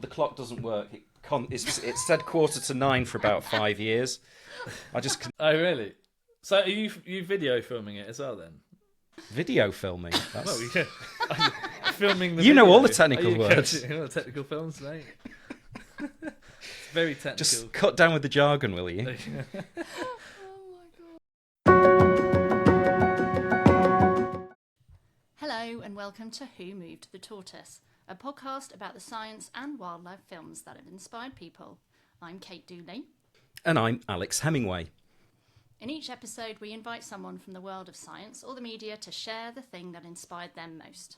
The clock doesn't work. It said 8:45 for about 5 years. I just Oh, really? So are you video filming it as well then? video filming. Well, yeah. Filming the You know video. all the technical words. You know the technical films, mate. It's very technical. Just cut down with the jargon, will you? Hello and welcome to Who Moved the Tortoise, a podcast about the science and wildlife films that have inspired people. I'm Kate Dooley. And I'm Alex Hemingway. In each episode we invite someone from the world of science or the media to share the thing that inspired them most.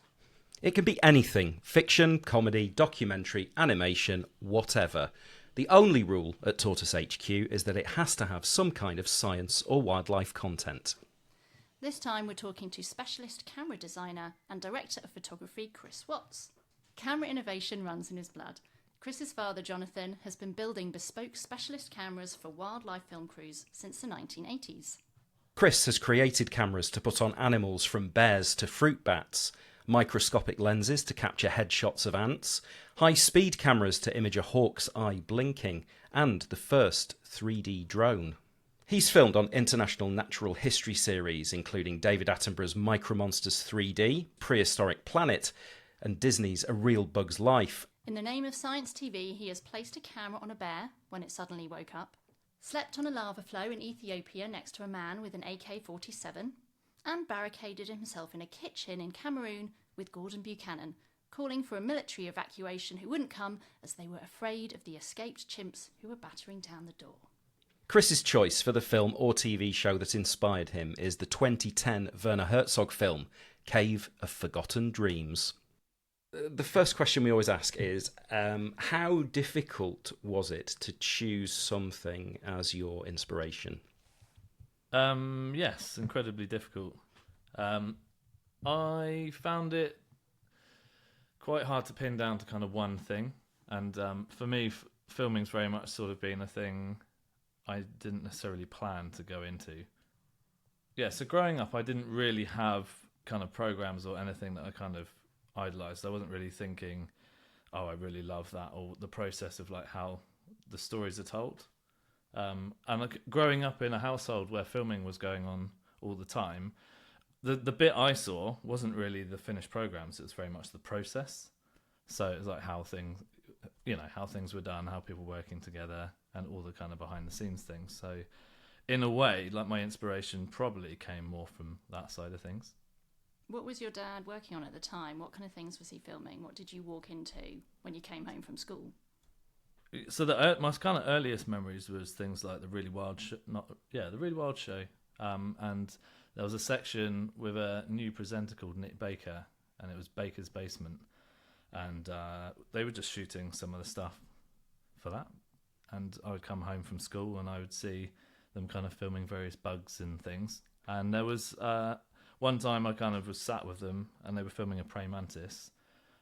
It can be anything: fiction, comedy, documentary, animation, whatever. The only rule at Tortoise HQ is that it has to have some kind of science or wildlife content. This time we're talking to specialist camera designer and director of photography Chris Watts. Camera innovation runs in his blood. Chris's father Jonathan has been building bespoke specialist cameras for wildlife film crews since the 1980s. Chris has created cameras to put on animals from bears to fruit bats, microscopic lenses to capture headshots of ants, high-speed cameras to image a hawk's eye blinking, and the first 3D drone. He's filmed on international natural history series, including David Attenborough's Micromonsters 3D, Prehistoric Planet, and Disney's A Real Bug's Life. In the name of science TV, he has placed a camera on a bear when it suddenly woke up, slept on a lava flow in Ethiopia next to a man with an AK-47, and barricaded himself in a kitchen in Cameroon with Gordon Buchanan, calling for a military evacuation who wouldn't come as they were afraid of the escaped chimps who were battering down the door. Chris's choice for the film or TV show that inspired him is the 2010 Werner Herzog film, Cave of Forgotten Dreams. The first question we always ask is, how difficult was it to choose something as your inspiration? Yes, incredibly difficult. I found it quite hard to pin down to kind of one thing. And for me, filming's very much sort of been a thing I didn't necessarily plan to go into. Yeah, so growing up, I didn't really have kind of programs or anything that I kind of idolized. I wasn't really thinking, oh, I really love that, or the process of like how the stories are told. And like growing up in a household where filming was going on all the time, the bit I saw wasn't really the finished programs. It was very much the process. So it was like how things were done, how people were working together, and all the kind of behind the scenes things. So in a way, like my inspiration probably came more from that side of things. What was your dad working on at the time? What kind of things was he filming? What did you walk into when you came home from school? So my kind of earliest memories was things like the Really Wild Show. And there was a section with a new presenter called Nick Baker, and it was Baker's Basement. And they were just shooting some of the stuff for that. And I would come home from school and I would see them kind of filming various bugs and things. And there was one time I kind of was sat with them and they were filming a praying mantis.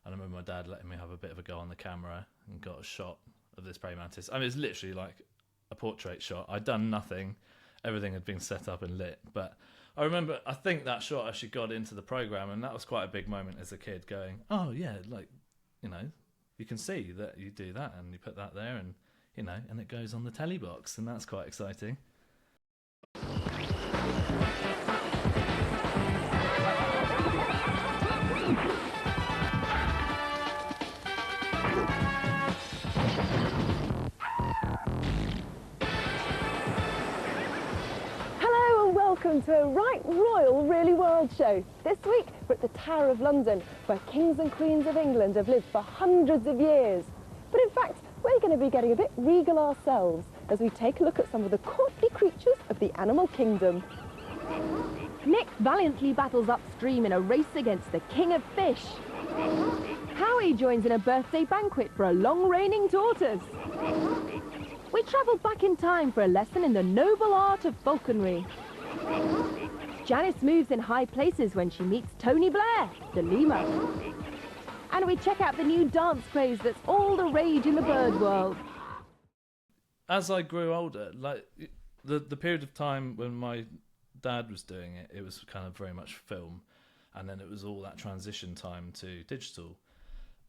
And I remember my dad letting me have a bit of a go on the camera and got a shot of this praying mantis. I mean, it's literally like a portrait shot. I'd done nothing. Everything had been set up and lit. But I think that shot actually got into the program, and that was quite a big moment as a kid going, oh yeah, like, you know, you can see that you do that and you put that there and, you know, and it goes on the telly box, and that's quite exciting. Welcome to a right royal Really World show. This week we're at the Tower of London, where kings and queens of England have lived for hundreds of years. But in fact, we're going to be getting a bit regal ourselves as we take a look at some of the courtly creatures of the animal kingdom. Nick valiantly battles upstream in a race against the king of fish. Howie joins in a birthday banquet for a long-reigning tortoise. We travelled back in time for a lesson in the noble art of falconry. Janice moves in high places when she meets Tony Blair, the lemur. And we check out the new dance craze that's all the rage in the bird world. As I grew older, like the period of time when my dad was doing it, it was kind of very much film, and then it was all that transition time to digital.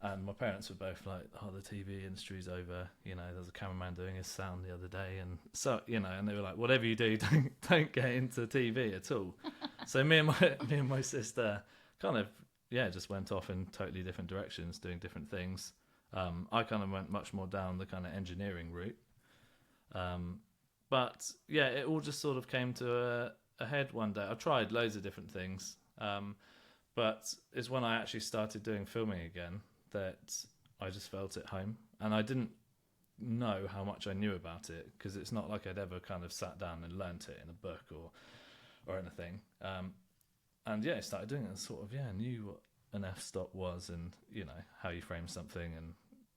And my parents were both like, "Oh, the TV industry's over. You know, there was a cameraman doing his sound the other day, and so and they were like, whatever you do, don't get into TV at all." So me and my sister kind of just went off in totally different directions, doing different things. I kind of went much more down the kind of engineering route. But it all just sort of came to a head one day. I tried loads of different things, but it's when I actually started doing filming again that I just felt at home, and I didn't know how much I knew about it, because it's not like I'd ever kind of sat down and learnt it in a book or anything. And I started doing it and sort of knew what an f-stop was, and how you frame something, and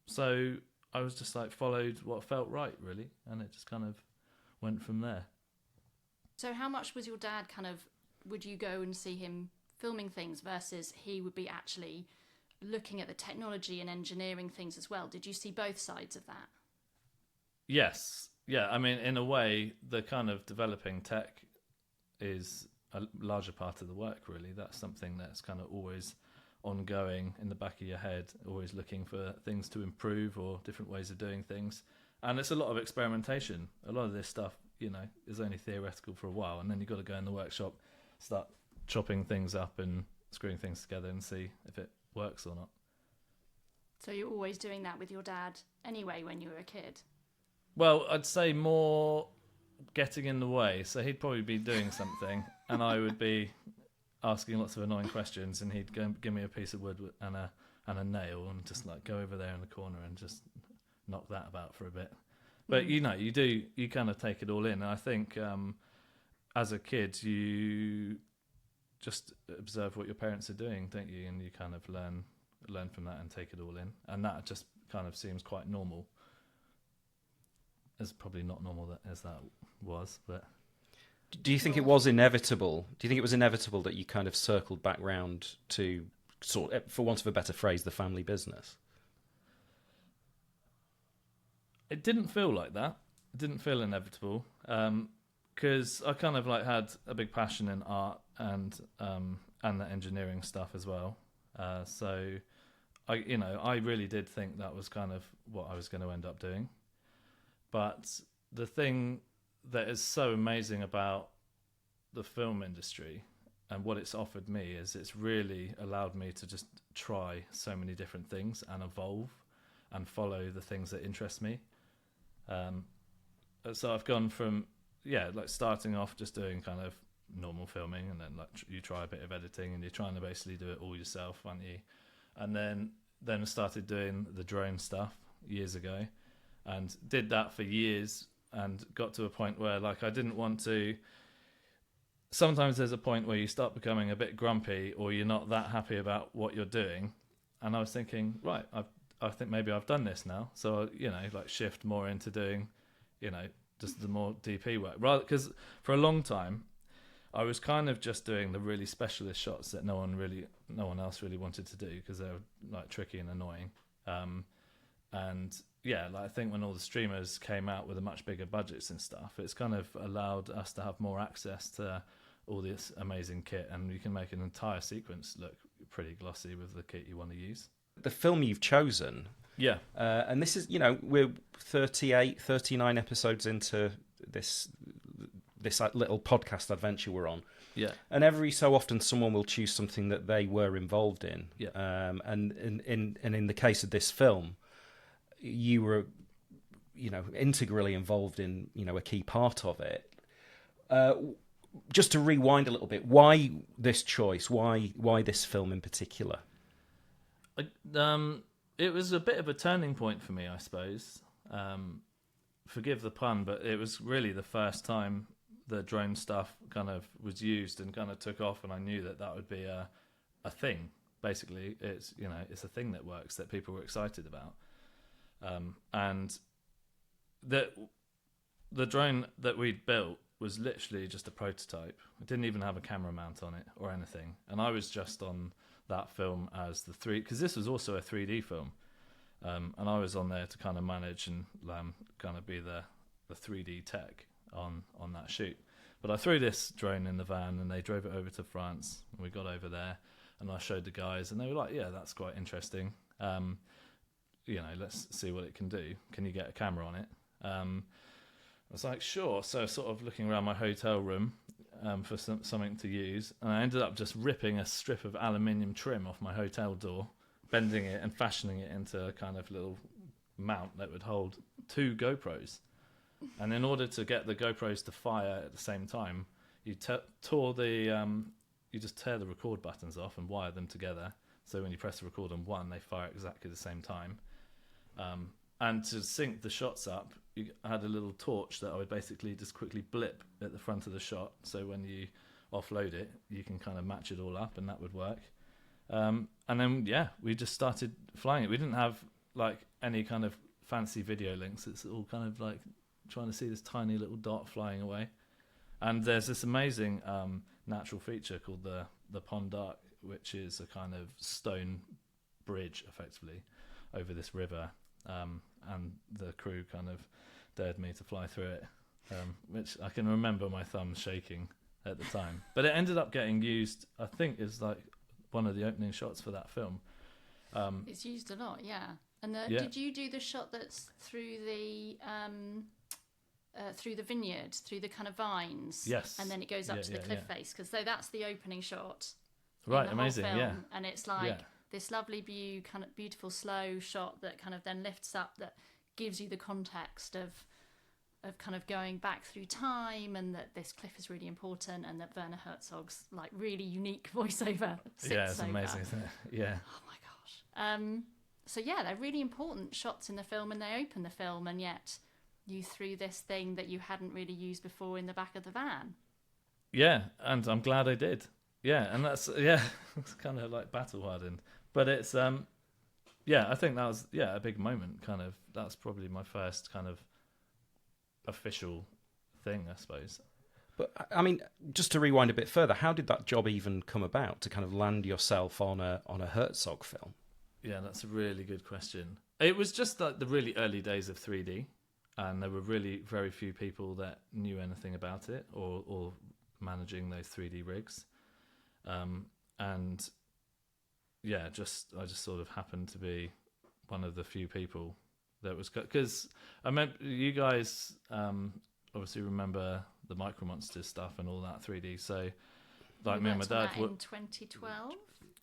so I was just like followed what felt right, really, and it just kind of went from there. So how much was your dad would you go and see him filming things versus he would be actually looking at the technology and engineering things as well? Did you see both sides of that? Yes. Yeah, I mean, in a way, the kind of developing tech is a larger part of the work, really. That's something that's kind of always ongoing in the back of your head, always looking for things to improve or different ways of doing things. And it's a lot of experimentation. A lot of this stuff, is only theoretical for a while, and then you've got to go in the workshop, start chopping things up and screwing things together and see if it works or not. So you're always doing that with your dad anyway when you were a kid? Well, I'd say more getting in the way. So he'd probably be doing something and I would be asking lots of annoying questions, and he'd give me a piece of wood and a nail and just like go over there in the corner and just knock that about for a bit. But you kind of take it all in. And I think as a kid you just observe what your parents are doing, don't you? And you kind of learn from that and take it all in. And that just kind of seems quite normal. It's probably not normal as that was, but... Do you think it was inevitable? Do you think it was inevitable that you kind of circled back round to, for want of a better phrase, the family business? It didn't feel like that. It didn't feel inevitable. Because I kind of like had a big passion in art and the engineering stuff as well. So I really did think that was kind of what I was going to end up doing. But the thing that is so amazing about the film industry and what it's offered me is it's really allowed me to just try so many different things and evolve and follow the things that interest me. So I've gone from like starting off just doing kind of normal filming, and then like you try a bit of editing, and you're trying to basically do it all yourself, aren't you? And then started doing the drone stuff years ago, and did that for years, and got to a point where like I didn't want to. Sometimes there's a point where you start becoming a bit grumpy, or you're not that happy about what you're doing, and I was thinking, right, I think maybe I've done this now, so like shift more into doing just the more DP work, rather, because for a long time I was kind of just doing the really specialist shots that no one else really wanted to do because they were like tricky and annoying. And like I think when all the streamers came out with a much bigger budgets and stuff, it's kind of allowed us to have more access to all this amazing kit, and you can make an entire sequence look pretty glossy with the kit you want to use. The film you've chosen, and this is, we're 38, 39 episodes into this little podcast adventure we're on. Yeah. And every so often someone will choose something that they were involved in. Yeah. And in the case of this film, you were, integrally involved in, a key part of it. Just to rewind a little bit, why this choice? Why this film in particular? It was a bit of a turning point for me, I suppose. Forgive the pun, but it was really the first time the drone stuff kind of was used and kind of took off, and I knew that would be a thing. Basically, it's it's a thing that works, that people were excited about, and that the drone that we'd built was literally just a prototype. It didn't even have a camera mount on it or anything, and I was just on that film as the because this was also a 3D film, and I was on there to kind of manage and kind of be the 3D tech on that shoot. But I threw this drone in the van, and they drove it over to France, and we got over there, and I showed the guys, and they were like, yeah, that's quite interesting. Let's see what it can do. Can you get a camera on it? I was like, sure. So sort of looking around my hotel room for something to use, and I ended up just ripping a strip of aluminium trim off my hotel door, bending it and fashioning it into a kind of little mount that would hold 2 GoPros. And in order to get the GoPros to fire at the same time, you just tear the record buttons off and wire them together. So when you press the record on one, they fire at exactly the same time. And to sync the shots up, I had a little torch that I would basically just quickly blip at the front of the shot. So when you offload it, you can kind of match it all up, and that would work. And then, we just started flying it. We didn't have like any kind of fancy video links. It's all kind of like trying to see this tiny little dot flying away. And there's this amazing natural feature called the Pond Dark, which is a kind of stone bridge, effectively, over this river. And the crew kind of dared me to fly through it, which I can remember my thumbs shaking at the time. But it ended up getting used, I think, as like one of the opening shots for that film. It's used a lot, yeah. And did you do the shot that's through the vineyard, through the kind of vines? Yes. And then it goes up to the cliff face, because that's the opening shot. Right, in the amazing, whole film. yeah. And it's like this lovely view, kind of beautiful slow shot that kind of then lifts up, that gives you the context of kind of going back through time, and that this cliff is really important, and that Werner Herzog's like really unique voiceover sits it's over. amazing, isn't it? Yeah. Oh my gosh. So they're really important shots in the film, and they open the film, and yet you threw this thing that you hadn't really used before in the back of the van. Yeah, and I'm glad I did. Yeah, and that's it's kind of like battle hardened. But it's I think that was a big moment, kind of. That's probably my first kind of official thing, I suppose. But I mean, just to rewind a bit further, how did that job even come about, to kind of land yourself on a Herzog film? Yeah, that's a really good question. It was just like the really early days of 3D, and there were really very few people that knew anything about it or managing those 3D rigs. I just sort of happened to be one of the few people that was, because I meant you guys obviously remember the Micro Monsters stuff and all that 3D. So like me and my dad in 2012.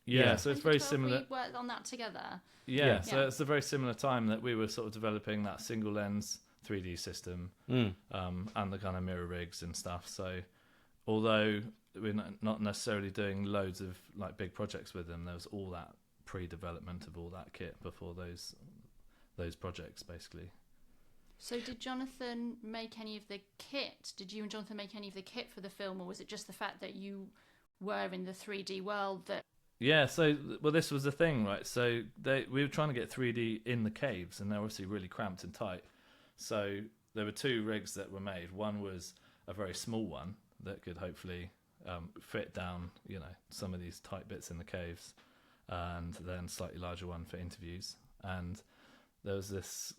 Yeah, so it's very 2012 similar. We worked on that together. Yeah, so it's a very similar time that we were sort of developing that single lens 3D system, and the kind of mirror rigs and stuff. So although we're not necessarily doing loads of like big projects with them, there was all that pre-development of all that kit before those projects, basically. So did Jonathan make any of the kit? Did you and Jonathan make any of the kit for the film, or was it just the fact that you were in the 3D world that... Yeah, so, well, this was the thing, right? So we were trying to get 3D in the caves, and they're obviously really cramped and tight. So there were 2 rigs that were made. One was a very small one that could hopefully fit down, some of these tight bits in the caves, and then slightly larger one for interviews. And there was this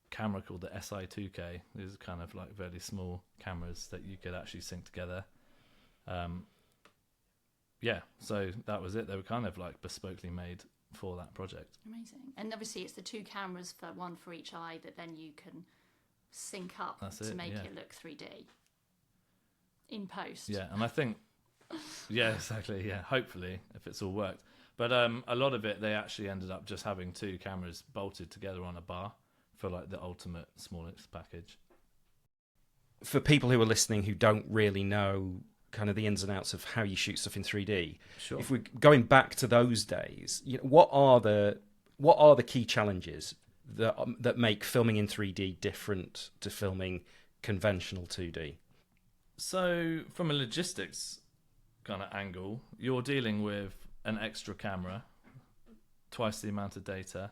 camera called the SI2K. These are kind of like very small cameras that you could actually sync together. So that was it. They were kind of like bespokely made for that project. Amazing. And obviously it's the 2 cameras, one for each eye, that then you can sync up to make it look 3D in post. Yeah, and I think, yeah, exactly, yeah, hopefully, if it's all worked. But a lot of it, they actually ended up just having 2 cameras bolted together on a bar for like the ultimate smallest package. For people who are listening who don't really know kind of the ins and outs of how you shoot stuff in 3D, sure. If we're going back to those days, what are the key challenges that make filming in 3D different to filming conventional 2D? So from a logistics kind of angle, you're dealing with an extra camera, twice the amount of data.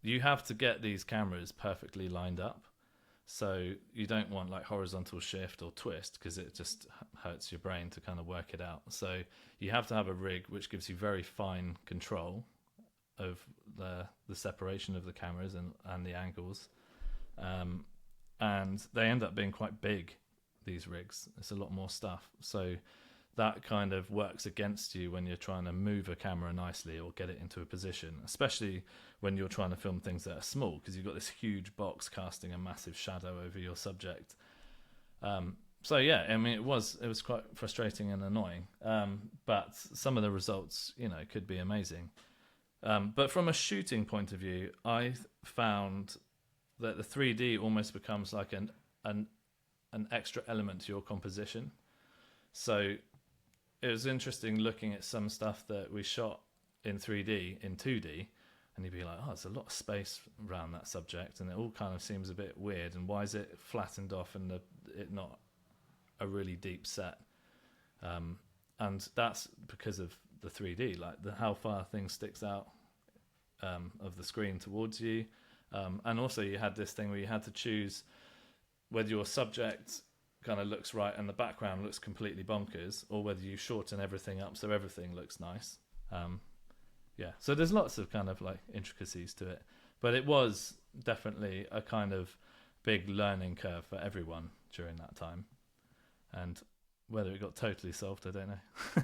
You have to get these cameras perfectly lined up. So you don't want like horizontal shift or twist, because it just hurts your brain to kind of work it out. So you have to have a rig which gives you very fine control of the separation of the cameras and the angles. And they end up being quite big, these rigs. It's a lot more stuff. So that kind of works against you when you're trying to move a camera nicely or get it into a position, especially when you're trying to film things that are small, because you've got this huge box casting a massive shadow over your subject. So yeah, I mean, it was quite frustrating and annoying, but some of the results, could be amazing. But from a shooting point of view, I found that the 3D almost becomes like an extra element to your composition. So it was interesting looking at some stuff that we shot in 3D, in 2D, and you'd be like, oh, there's a lot of space around that subject, and it all kind of seems a bit weird, and why is it flattened off and it not a really deep set? And that's because of the 3D, like how far things sticks out of the screen towards you. And also you had this thing where you had to choose whether your subject kind of looks right and the background looks completely bonkers, or whether you shorten everything up so everything looks nice. So there's lots of kind of like intricacies to it, but it was definitely a kind of big learning curve for everyone during that time, and whether it got totally solved, I don't know.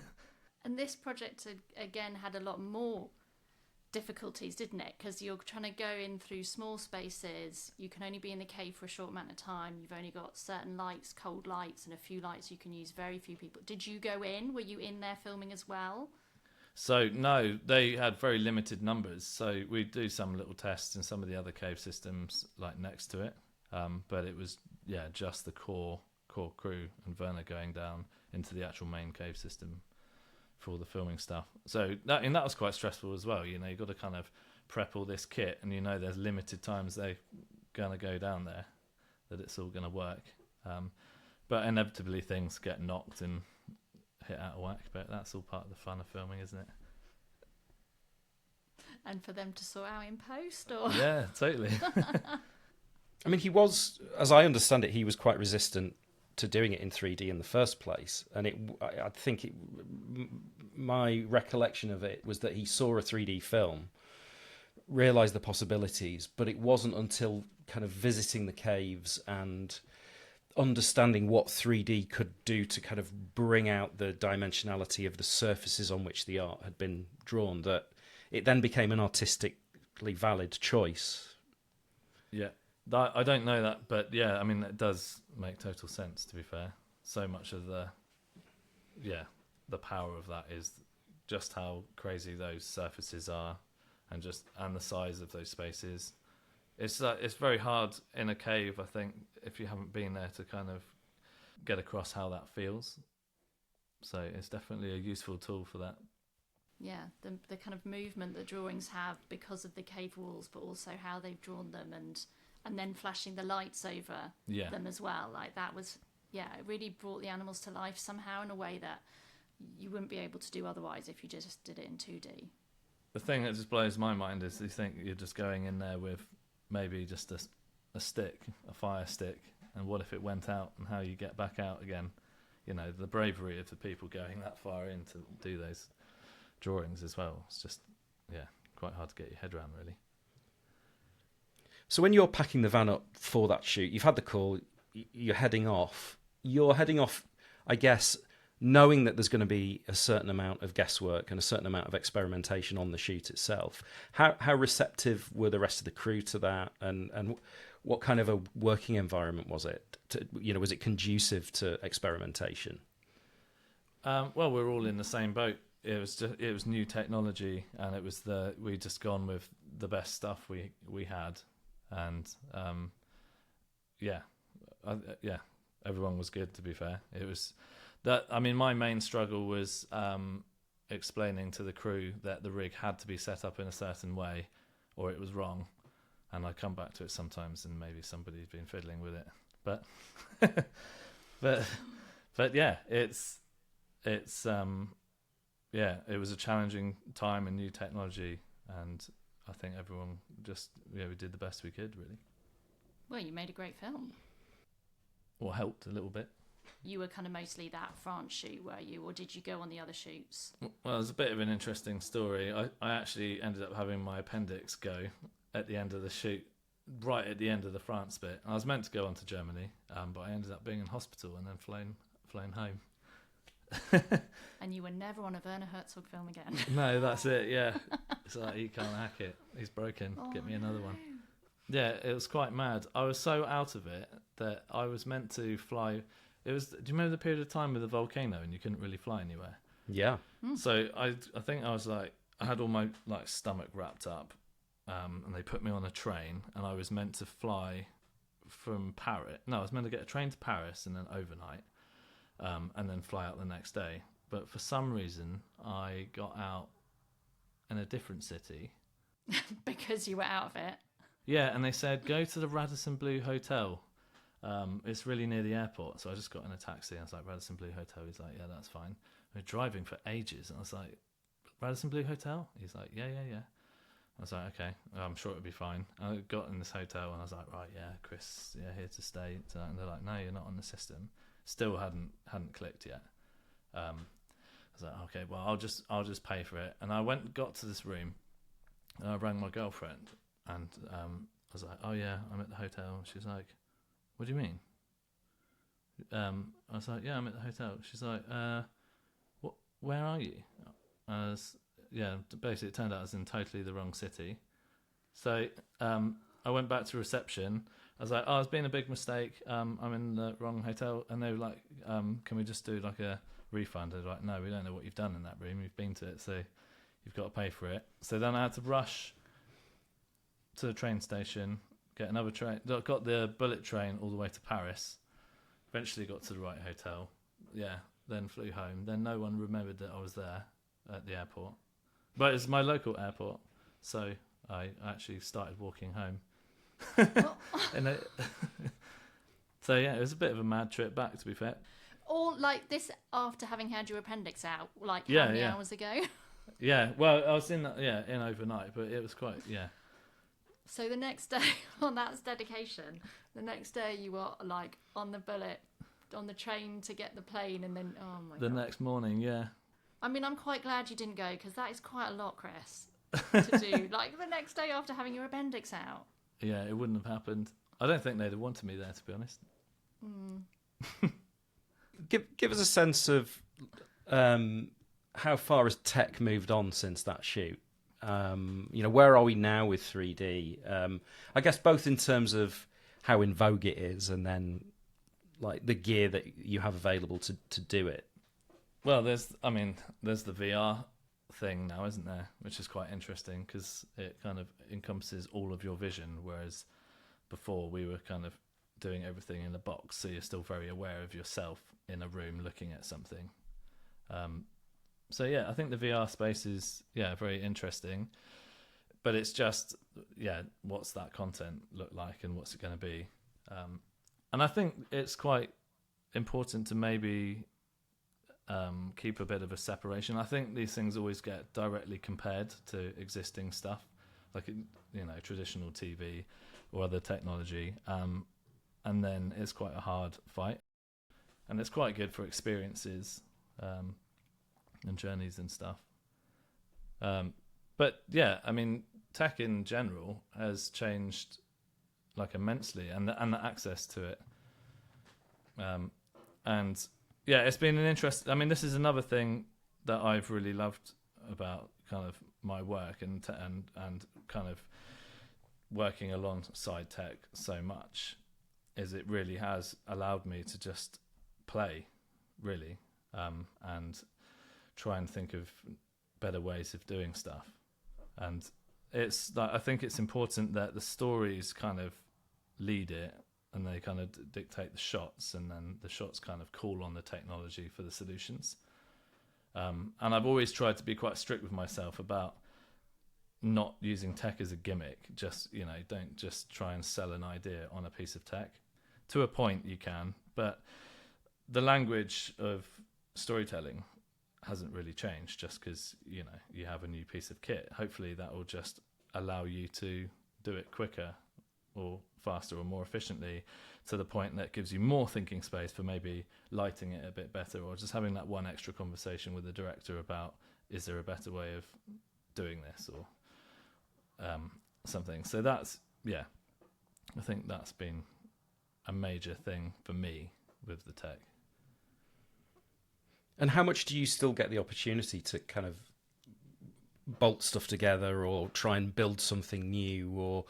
And this project again had a lot more difficulties, didn't it? Because you're trying to go in through small spaces. You can only be in the cave for a short amount of time. You've only got certain lights, cold lights, and a few lights you can use. Very few people. Did you go in? Were you in there filming as well? So no, they had very limited numbers. So we'd do some little tests in some of the other cave systems like next to it. But it was just the core crew and Werner going down into the actual main cave system for all the filming stuff. So that was quite stressful as well. You've got to kind of prep all this kit, and there's limited times they're gonna go down there, that it's all gonna work. But inevitably things get knocked and hit out of whack. But that's all part of the fun of filming, isn't it? And for them to sort out in post, or yeah, totally. I mean, he was, as I understand it, he was quite resistant to doing it in 3D in the first place, and I think my recollection of it was that he saw a 3D film, realised the possibilities, but it wasn't until kind of visiting the caves and understanding what 3D could do to kind of bring out the dimensionality of the surfaces on which the art had been drawn that it then became an artistically valid choice. Yeah. I don't know that, but yeah, I mean, it does make total sense, to be fair. So much of the power of that is just how crazy those surfaces are, and the size of those spaces. It's very hard in a cave, I think, if you haven't been there, to kind of get across how that feels. So it's definitely a useful tool for that. Yeah, the kind of movement that drawings have because of the cave walls, but also how they've drawn them, and then flashing the lights over them as well. Like that was, it really brought the animals to life somehow in a way that you wouldn't be able to do otherwise if you just did it in 2D. The thing that just blows my mind is you think you're just going in there with maybe just a stick, a fire stick, and what if it went out, and how you get back out again. The bravery of the people going that far in to do those drawings as well. It's just, quite hard to get your head around, really. So when you're packing the van up for that shoot, you've had the call, you're heading off. You're heading off, I guess, knowing that there's going to be a certain amount of guesswork and a certain amount of experimentation on the shoot itself. How receptive were the rest of the crew to that, and what kind of a working environment was it? Was it conducive to experimentation? Well, we're all in the same boat. It was new technology, and we just gone with the best stuff we had. And everyone was good, to be fair. It was that, I mean, my main struggle was explaining to the crew that the rig had to be set up in a certain way or it was wrong. And I come back to it sometimes and maybe somebody's been fiddling with it. But but yeah, it was a challenging time and new technology, and I think everyone we did the best we could, really. Well, you made a great film. Or helped a little bit. You were kind of mostly that France shoot, were you? Or did you go on the other shoots? Well, it's a bit of an interesting story. I actually ended up having my appendix go at the end of the shoot, right at the end of the France bit. I was meant to go on to Germany, but I ended up being in hospital and then flown home. And you were never on a Werner Herzog film again. No, that's it. Yeah, it's like he can't hack it. He's broken. Get me another one. Yeah, it was quite mad. I was so out of it that I was meant to fly. It was. Do you remember the period of time with the volcano and you couldn't really fly anywhere? Yeah. So I think I was like, I had all my like stomach wrapped up, and they put me on a train, and I was meant to fly from Paris. No, I was meant to get a train to Paris and then overnight, and then fly out the next day. But for some reason, I got out in a different city. Because you were out of it. Yeah, and they said, go to the Radisson Blu Hotel. It's really near the airport. So I just got in a taxi. I was like, Radisson Blu Hotel. He's like, yeah, that's fine. We're driving for ages. And I was like, Radisson Blu Hotel? He's like, yeah. I was like, okay, I'm sure it'll be fine. I got in this hotel and I was like, right, yeah, Chris, yeah, here to stay tonight. And they're like, no, you're not on the system. Still hadn't clicked yet. I was like, okay, well, I'll just pay for it. And I got to this room and I rang my girlfriend and I was like, oh yeah, I'm at the hotel. She's like, what do you mean? I was like, yeah, I'm at the hotel. She's like, where are you? Yeah, basically it turned out I was in totally the wrong city. So I went back to reception. I was like, oh, it's been a big mistake. I'm in the wrong hotel. And they were like, can we just do like a refund? They were like, no, we don't know what you've done in that room. You've been to it, so you've got to pay for it. So then I had to rush to the train station, get another train. Got the bullet train all the way to Paris. Eventually got to the right hotel. Yeah, then flew home. Then no one remembered that I was there at the airport. But it's my local airport, so I actually started walking home. So yeah, it was a bit of a mad trip back, to be fair. Or like this after having had your appendix out, like Yeah, how many yeah. hours ago? Yeah, well, I was in overnight, but it was quite, yeah. So the next day, that's dedication. The next day you were like on the bullet, on the train to get the plane, and then, oh my God. The next morning, yeah. I mean, I'm quite glad you didn't go, because that is quite a lot, Chris, to do. Like the next day after having your appendix out. Yeah, it wouldn't have happened. I don't think they'd have wanted me there, to be honest. Give us a sense of how far has tech moved on since that shoot? Where are we now with 3D? I guess both in terms of how in vogue it is, and then like the gear that you have available to do it. Well, there's the VR thing now, isn't there? Which is quite interesting because it kind of encompasses all of your vision, whereas before we were kind of doing everything in a box, so you're still very aware of yourself in a room looking at something. So yeah, I think the VR space is very interesting, but it's just what's that content look like and what's it going to be? And I think it's quite important to maybe keep a bit of a separation. I think these things always get directly compared to existing stuff, like traditional TV or other technology, and then it's quite a hard fight, and it's quite good for experiences and journeys and stuff. But yeah, I mean, tech in general has changed like immensely, and the access to it, and yeah, it's been an interest. I mean, this is another thing that I've really loved about kind of my work and kind of working alongside tech so much, is it really has allowed me to just play, really, and try and think of better ways of doing stuff. And it's like, I think it's important that the stories kind of lead it, and they kind of dictate the shots, and then the shots kind of call on the technology for the solutions. And I've always tried to be quite strict with myself about not using tech as a gimmick. Just, don't just try and sell an idea on a piece of tech. To a point you can, but the language of storytelling hasn't really changed just because, you have a new piece of kit. Hopefully that will just allow you to do it quicker or faster or more efficiently, to the point that gives you more thinking space for maybe lighting it a bit better, or just having that one extra conversation with the director about, is there a better way of doing this, or something. So that's, I think that's been a major thing for me with the tech. And how much do you still get the opportunity to kind of bolt stuff together or try and build something new, or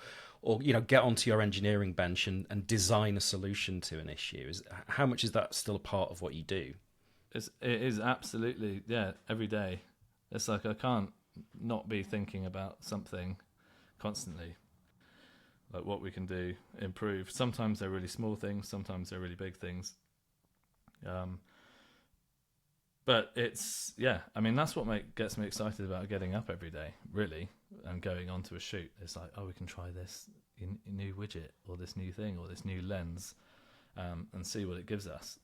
get onto your engineering bench and design a solution to an issue? How much is that still a part of what you do? It is absolutely, yeah, every day. It's like I can't not be thinking about something constantly, like what we can do, improve. Sometimes they're really small things, sometimes they're really big things. But it's, yeah, I mean, that's what gets me excited about getting up every day, really, and going onto a shoot. It's like, oh, we can try this new widget or this new thing or this new lens, and see what it gives us.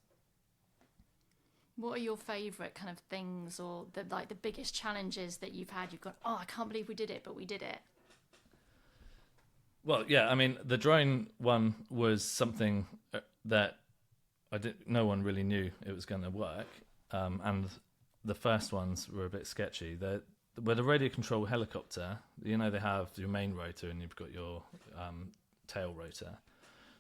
What are your favourite kind of things, or the biggest challenges that you've had? You've gone, oh, I can't believe we did it, but we did it. Well, yeah, I mean, the drone one was something that no one really knew it was going to work. And the first ones were a bit sketchy. With a radio control helicopter, they have your main rotor and you've got your tail rotor.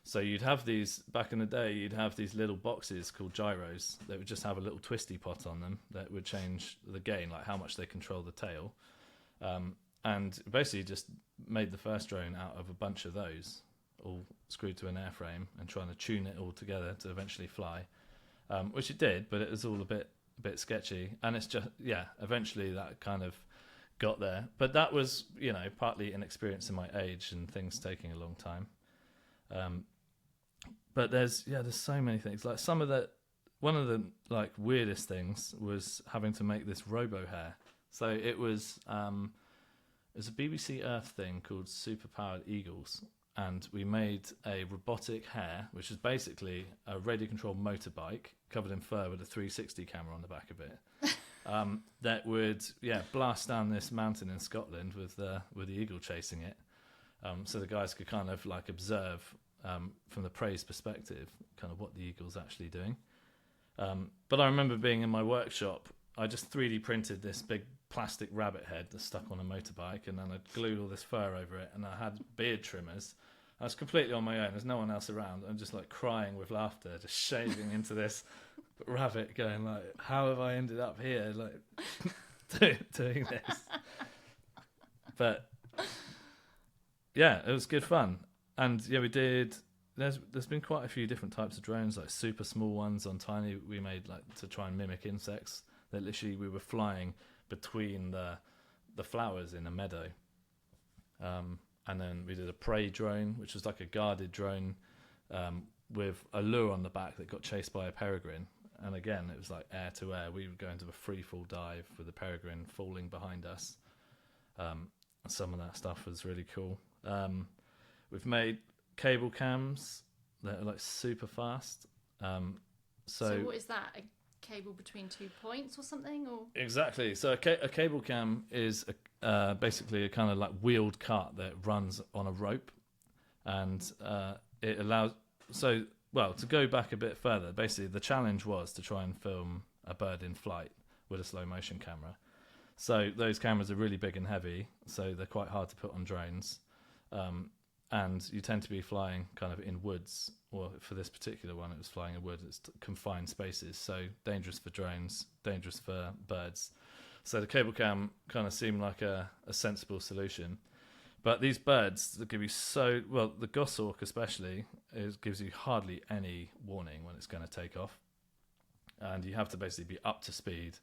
So you'd have these, back in the day, you'd have these little boxes called gyros that would just have a little twisty pot on them that would change the gain, like how much they control the tail. And basically just made the first drone out of a bunch of those, all screwed to an airframe and trying to tune it all together to eventually fly. Which it did, but it was all a bit sketchy. And it's just, yeah, eventually that kind of got there. But that was, partly inexperience in my age and things taking a long time. But there's so many things. Like one of the like weirdest things was having to make this robo hair. So it was a BBC Earth thing called Superpowered Eagles. And we made a robotic hare, which is basically a radio-controlled motorbike covered in fur with a 360 camera on the back of it, that would blast down this mountain in Scotland with the eagle chasing it, so the guys could kind of like observe from the prey's perspective, kind of what the eagle's actually doing. But I remember being in my workshop, I just 3D printed this big plastic rabbit head that's stuck on a motorbike, and then I glued all this fur over it, and I had beard trimmers. I was completely on my own. There's no one else around. I'm just like crying with laughter, just shaving into this rabbit, going like, "How have I ended up here, like doing this?" But yeah, it was good fun, and yeah, we did. There's been quite a few different types of drones, like super small ones on tiny. We made like to try and mimic insects. That literally we were flying between the flowers in a meadow. And then we did a prey drone, which was like a guarded drone with a lure on the back that got chased by a peregrine. And again, it was like air to air. We would go into a free fall dive with the peregrine falling behind us. Some of that stuff was really cool. We've made cable cams that are like super fast. So what is that? A cable between 2 points or something? Or exactly. So a cable cam is basically a kind of like wheeled cart that runs on a rope, and it allows. So to go back a bit further, basically the challenge was to try and film a bird in flight with a slow motion camera. So those cameras are really big and heavy, so they're quite hard to put on drones. And you tend to be flying kind of in woods, or for this particular one, it was flying in woods. It's confined spaces, so dangerous for drones, dangerous for birds. So the cable cam kind of seemed like a sensible solution. But these birds that give you the goshawk especially, gives you hardly any warning when it's going to take off. And you have to basically be up to speed,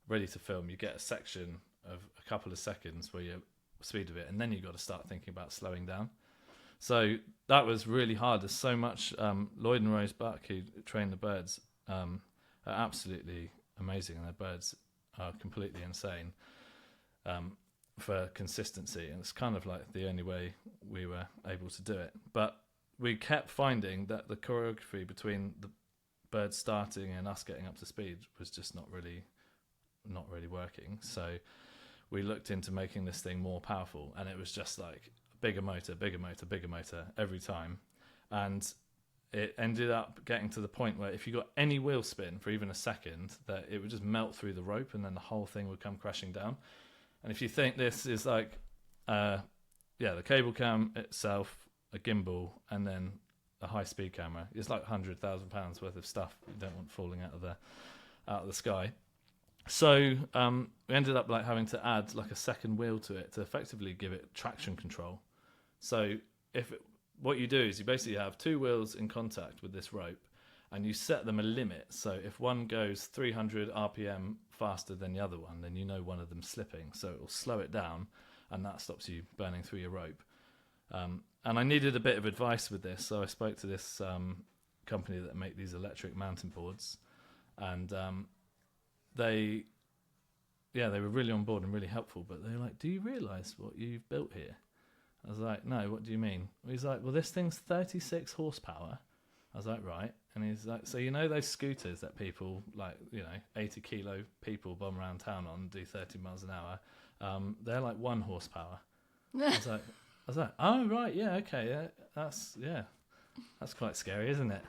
ready to film. You get a section of a couple of seconds where you're speed of it, and then you've got to start thinking about slowing down. So that was really hard. There's so much. Lloyd and Rose Buck, who train the birds, are absolutely amazing, and their birds are completely insane for consistency. And it's kind of like the only way we were able to do it. But we kept finding that the choreography between the birds starting and us getting up to speed was just not really working. So we looked into making this thing more powerful, and it was just like bigger motor every time. And it ended up getting to the point where if you got any wheel spin for even a second, that it would just melt through the rope, and then the whole thing would come crashing down. And if you think this is like, the cable cam itself, a gimbal, and then a high-speed camera, it's like £100,000 worth of stuff you don't want falling out of the sky. So we ended up like having to add like a second wheel to it to effectively give it traction control. So what you do is you basically have two wheels in contact with this rope, and you set them a limit. So if one goes 300 RPM faster than the other one, then you know one of them's slipping. So it will slow it down, and that stops you burning through your rope. And I needed a bit of advice with this, so I spoke to this company that make these electric mountain boards, and they were really on board and really helpful. But they were like, "Do you realise what you've built here?" I was like, "No, what do you mean?" He's like, "Well, this thing's 36 horsepower." I was like, "Right." And he's like, "So you know those scooters that people, like, 80 kilo people bomb around town on, do 30 miles an hour? They're like 1 horsepower." I was like, "Oh, right, yeah, okay, that's quite scary, isn't it?"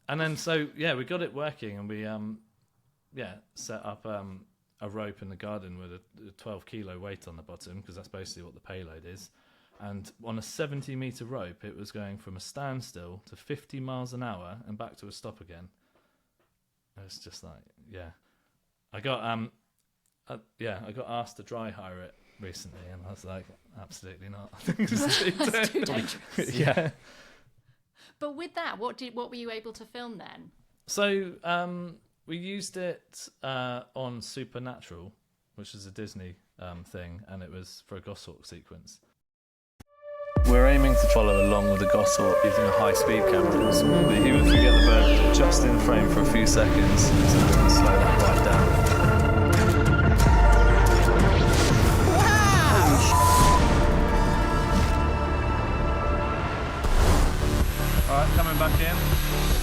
And then we got it working, and we set up a rope in the garden with a 12 kilo weight on the bottom, because that's basically what the payload is. And on a 70-meter rope, it was going from a standstill to 50 miles an hour and back to a stop again. It was just like, I got asked to dry hire it recently, and I was like, absolutely not. That's too dangerous. Yeah. But with that, what were you able to film then? So we used it on Supernatural, which is a Disney thing, and it was for a Goshawk sequence. We're aiming to follow along with the Goshawk using a high-speed camera. So even if we get the bird just in frame for a few seconds, so we can slow that right down. Alright, coming back in.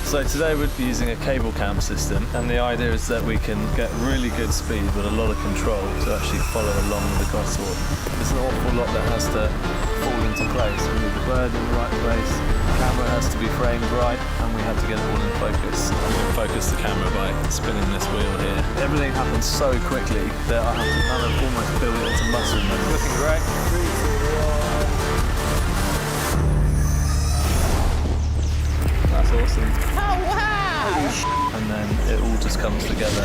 So today we'd be using a cable cam system, and the idea is that we can get really good speed with a lot of control to actually follow along with the Goshawk. There's an awful lot that has to fall into place. We need the bird in the right place, the camera has to be framed right, and we have to get it all in focus. I'm going to focus the camera by spinning this wheel here. Everything happens so quickly that I have to kind of almost build it into muscle memory. Looking great. 3, 2, 1. That's awesome. Oh, wow! And then it all just comes together.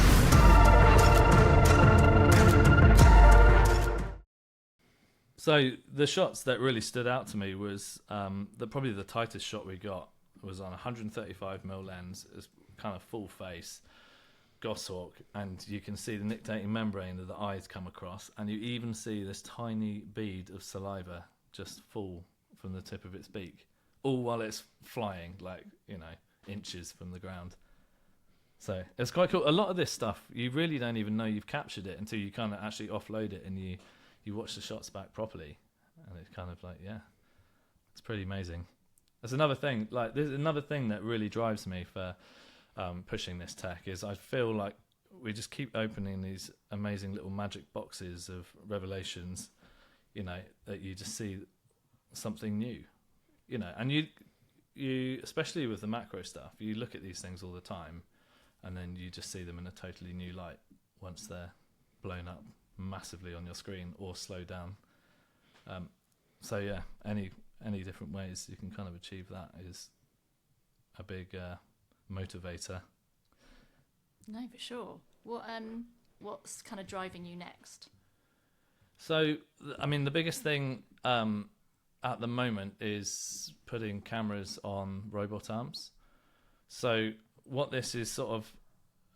So the shots that really stood out to me was probably the tightest shot we got was on a 135mm lens. It's kind of full face Goshawk, and you can see the nictitating membrane that the eyes come across, and you even see this tiny bead of saliva just fall from the tip of its beak, all while it's flying like, inches from the ground. So it's quite cool. A lot of this stuff, you really don't even know you've captured it until you kind of actually offload it and you watch the shots back properly. And it's kind of like, it's pretty amazing. There's another thing, there's another thing that really drives me for pushing this tech is I feel like we just keep opening these amazing little magic boxes of revelations, that you just see something new. And you especially with the macro stuff, you look at these things all the time, and then you just see them in a totally new light once they're blown up massively on your screen or slowed down. Any different ways you can kind of achieve that is a big motivator. No, for sure. What's kind of driving you next? So, the biggest thing at the moment is putting cameras on robot arms. So what this is sort of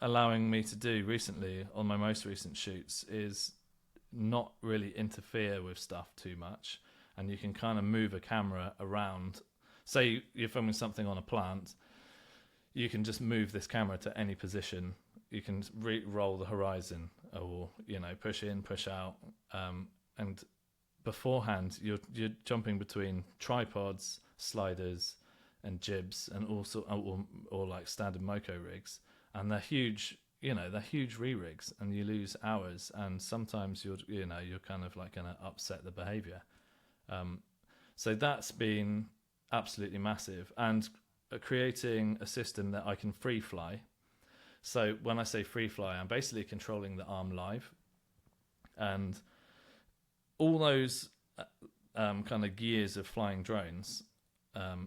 allowing me to do recently on my most recent shoots is not really interfere with stuff too much, and you can kind of move a camera around. Say you're filming something on a plant, you can just move this camera to any position. You can roll the horizon, or push in, push out, and beforehand you're jumping between tripods, sliders, and jibs, and also or like standard Moco rigs, and they're huge. They're huge re-rigs, and you lose hours, and sometimes you're kind of like going to upset the behavior. So that's been absolutely massive, and creating a system that I can free fly. So when I say free fly, I'm basically controlling the arm live, and all those kind of gears of flying drones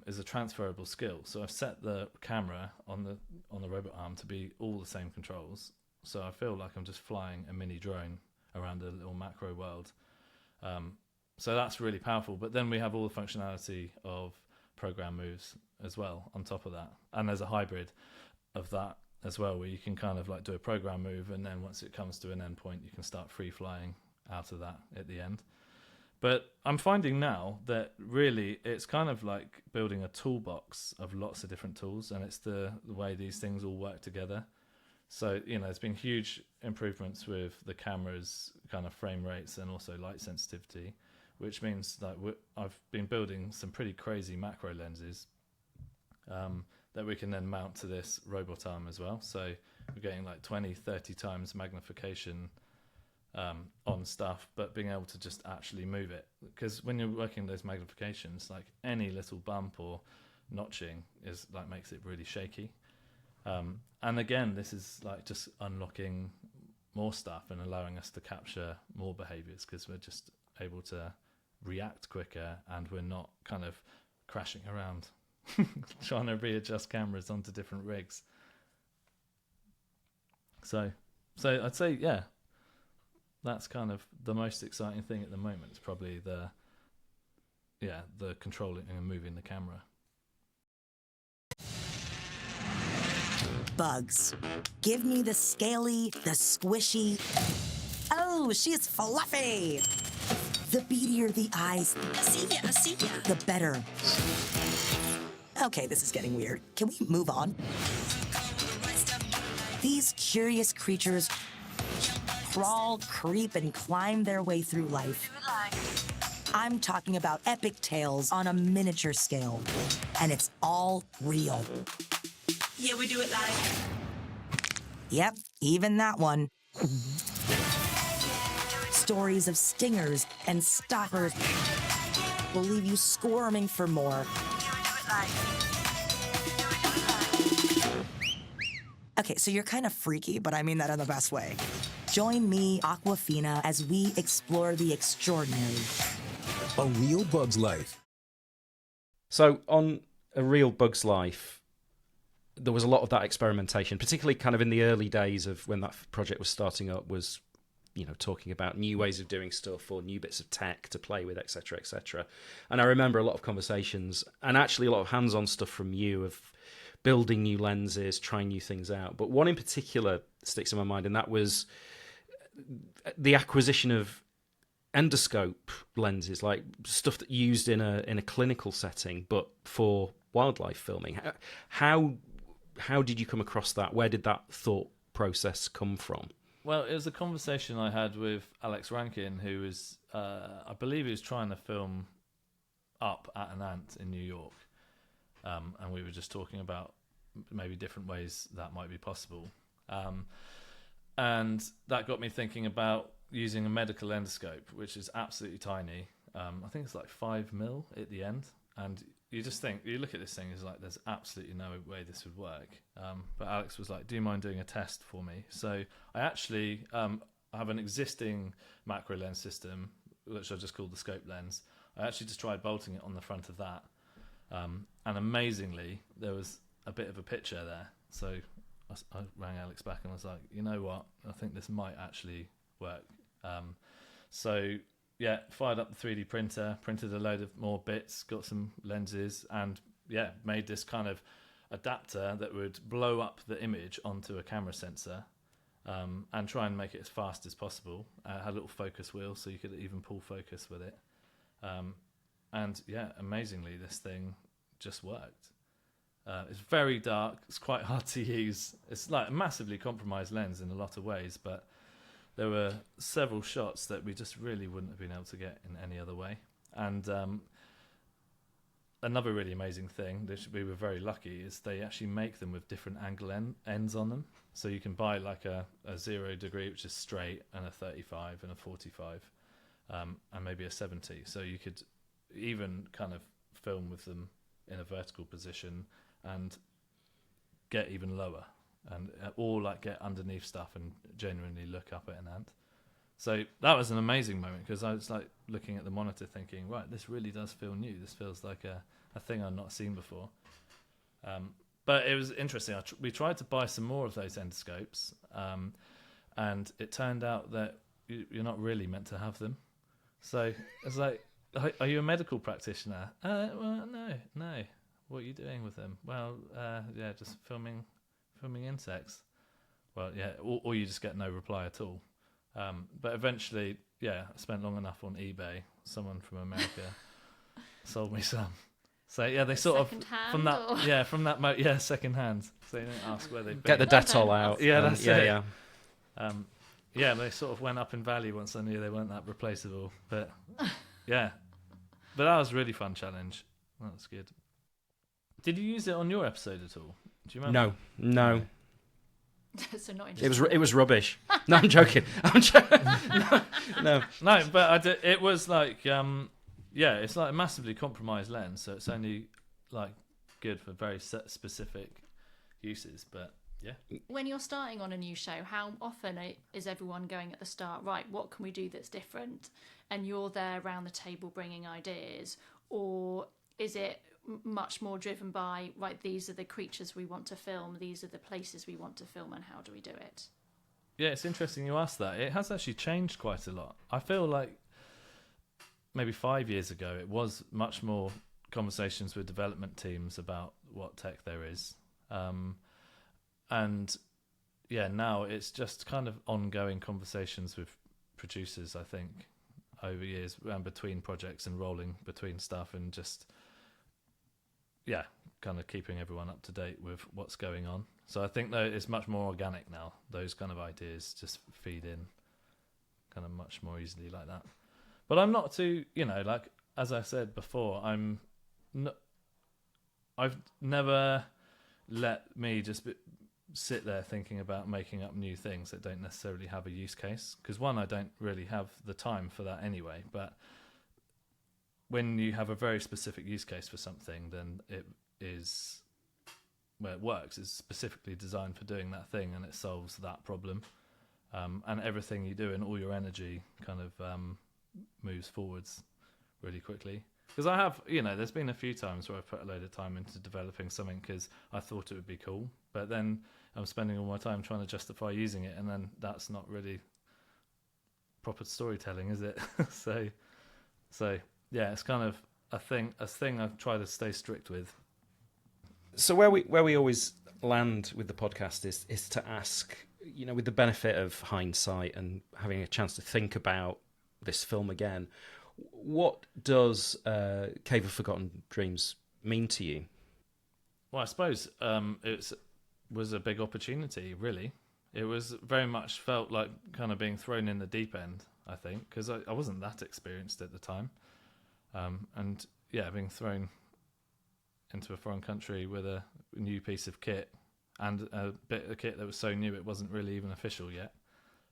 is a transferable skill. So I've set the camera on the robot arm to be all the same controls, So I feel like I'm just flying a mini drone around a little macro world. So that's really powerful. But then we have all the functionality of program moves as well on top of that. And there's a hybrid of that as well, where you can kind of like do a program move, and then once it comes to an endpoint, you can start free flying out of that at the end. But I'm finding now that really it's kind of like building a toolbox of lots of different tools, and it's the way these things all work together. So, there's been huge improvements with the camera's kind of frame rates and also light sensitivity, which means that I've been building some pretty crazy macro lenses that we can then mount to this robot arm as well. So we're getting like 20, 30 times magnification on stuff, but being able to just actually move it. Because when you're working those magnifications, like any little bump or notching is like makes it really shaky. And again, this is like just unlocking more stuff and allowing us to capture more behaviors, because we're just able to react quicker, and we're not kind of crashing around trying to readjust cameras onto different rigs. So I'd say, yeah, that's kind of the most exciting thing at the moment. It's probably the controlling and moving the camera. Bugs. Give me the scaly, the squishy. Oh, she's fluffy. The beadier the eyes, I see ya. The better. Okay, this is getting weird. Can we move on? These curious creatures crawl, creep, and climb their way through life. I'm talking about epic tales on a miniature scale, and it's all real. Yeah, we do it live. Yep, even that one. Stories of stingers and stalkers will leave you squirming for more. Okay, so you're kind of freaky, but I mean that in the best way. Join me, Aquafina, as we explore the extraordinary. A real bug's life. So on A Real Bug's Life, there was a lot of that experimentation, particularly kind of in the early days of when that project was starting up, was, talking about new ways of doing stuff or new bits of tech to play with, etc., etc. And I remember a lot of conversations and actually a lot of hands-on stuff from you of building new lenses, trying new things out. But one in particular sticks in my mind, and that was the acquisition of endoscope lenses, like stuff that used in a clinical setting, but for wildlife filming. How did you come across that? Where did that thought process come from? Well, it was a conversation I had with Alex Rankin, who was, I believe he was trying to film Up at an Ant in New York. And we were just talking about maybe different ways that might be possible. And that got me thinking about using a medical endoscope, which is absolutely tiny. I think it's like 5mm at the end. And you just think, you look at this thing, it's like, there's absolutely no way this would work. But Alex was like, do you mind doing a test for me? So I actually have an existing macro lens system, which I just called the scope lens. I actually just tried bolting it on the front of that. And amazingly, there was a bit of a picture there. So I rang Alex back and was like, you know what? I think this might actually work. So yeah, fired up the 3D printer, printed a load of more bits, got some lenses, and yeah, made this kind of adapter that would blow up the image onto a camera sensor and try and make it as fast as possible. Had a little focus wheel, so you could even pull focus with it. And yeah, amazingly, this thing just worked. It's very dark. It's quite hard to use. It's like a massively compromised lens in a lot of ways, but there were several shots that we just really wouldn't have been able to get in any other way. And another really amazing thing, that we were very lucky, is they actually make them with different angle ends on them. So you can buy like a 0 degree, which is straight, and a 35 and a 45, and maybe a 70. So you could even kind of film with them in a vertical position and get even lower, and or like get underneath stuff and genuinely look up at an ant. So that was an amazing moment, because I was like looking at the monitor thinking, right, this really does feel new. This feels like a thing I've not seen before. But it was interesting. We tried to buy some more of those endoscopes, and it turned out that you're not really meant to have them. So it's like, are you a medical practitioner? Well, no. What are you doing with them? Well, yeah, just filming insects. Well, yeah, or you just get no reply at all. But eventually, yeah, I spent long enough on eBay. Someone from America sold me some. So yeah, they sort of from that second hand. So you don't ask where they've been. Get the Dettol out. Yeah, that's it. Yeah. Yeah, they sort of went up in value once I knew they weren't that replaceable. But yeah, but that was a really fun challenge. That was good. Did you use it on your episode at all? Do you remember? No. So not interesting. It was rubbish. No, I'm joking. No. No, but it was like it's like a massively compromised lens, so it's only like good for very specific uses. But yeah. When you're starting on a new show, how often is everyone going at the start, right, what can we do that's different? And you're there around the table bringing ideas? Or is it much more driven by, right, these are the creatures we want to film, these are the places we want to film, and how do we do it? Yeah, it's interesting you asked that. It has actually changed quite a lot. I feel like maybe 5 years ago it was much more conversations with development teams about what tech there is. And yeah, now it's just kind of ongoing conversations with producers, I think, over years and between projects and rolling between stuff and just, yeah, kind of keeping everyone up to date with what's going on. So I think that it's much more organic now. Those kind of ideas just feed in kind of much more easily like that. But I'm not too, like, as I said before, I've never let me just sit there thinking about making up new things that don't necessarily have a use case. Because one, I don't really have the time for that anyway. But when you have a very specific use case for something, then it is, where it works, is specifically designed for doing that thing, and it solves that problem. And everything you do and all your energy kind of moves forwards really quickly. Because I have, there's been a few times where I've put a load of time into developing something because I thought it would be cool, but then I'm spending all my time trying to justify using it, and then that's not really proper storytelling, is it? So yeah, it's kind of a thing I try to stay strict with. So where we always land with the podcast is to ask, with the benefit of hindsight and having a chance to think about this film again, what does Cave of Forgotten Dreams mean to you? Well, I suppose it was a big opportunity, really. It was very much felt like kind of being thrown in the deep end, I think, because I wasn't that experienced at the time. And yeah, being thrown into a foreign country with a new piece of kit and a bit of kit that was so new it wasn't really even official yet.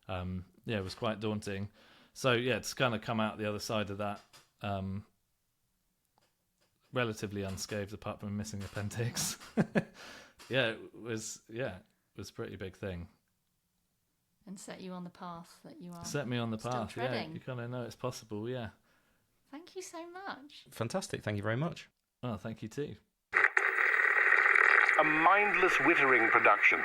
It was quite daunting. So yeah, to kind of come out the other side of that relatively unscathed, apart from missing appendix. it was a pretty big thing. And set you on the path that you are. Set me on the path. Treading. Yeah, you kind of know it's possible. Yeah. Thank you so much. Fantastic. Thank you very much. Oh, thank you too. A mindless wittering production.